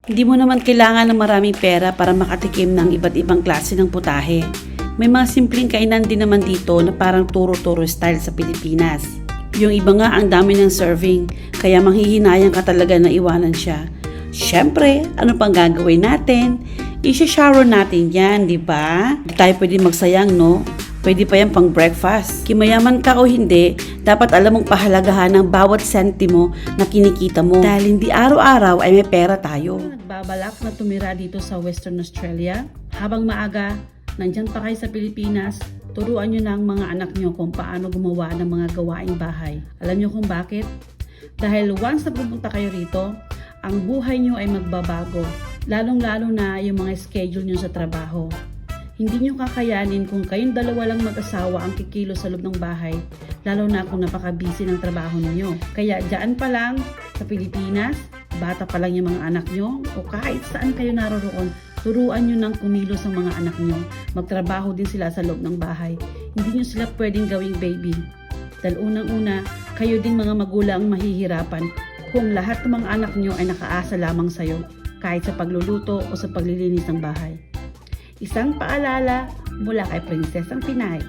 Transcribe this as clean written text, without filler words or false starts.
Hindi mo naman kailangan ng maraming pera para makatikim ng iba't ibang klase ng putahe. May mga simpleng kainan din naman dito na parang turo-turo style sa Pilipinas. Yung iba nga ang dami ng serving, kaya manghihinayang ka talaga na iwanan siya. Siyempre, ano pang gagawin natin? I-shower natin yan, di ba? Di tayo pwede magsayang, no? Pwede pa yan pang breakfast. Kimayaman ka o hindi, dapat alam mong pahalagahan ng bawat sentimo na kinikita mo. Dahil hindi araw-araw ay may pera tayo. Nagbabalak na tumira dito sa Western Australia. Habang maaga, nandyan pa kayo sa Pilipinas, turuan nyo na ang mga anak nyo kung paano gumawa ng mga gawaing bahay. Alam nyo kung bakit? Dahil once na pupunta kayo rito, ang buhay nyo ay magbabago. Lalong-lalo na yung mga schedule nyo sa trabaho. Hindi nyo kakayanin kung kayong dalawa lang mag-asawa ang kikilo sa loob ng bahay, lalo na kung napaka-busy ng trabaho ninyo. Kaya dyan pa lang sa Pilipinas, bata pa lang yung mga anak nyo, o kahit saan kayo naroroon, turuan nyo ng kumilos ang mga anak nyo. Magtrabaho din sila sa loob ng bahay. Hindi nyo sila pwedeng gawing baby. Dahil unang-una, kayo din mga magulang ang mahihirapan kung lahat ng mga anak nyo ay nakaasa lamang sa'yo, kahit sa pagluluto o sa paglilinis ng bahay. Isang paalala mula kay Prinsesang Pinay.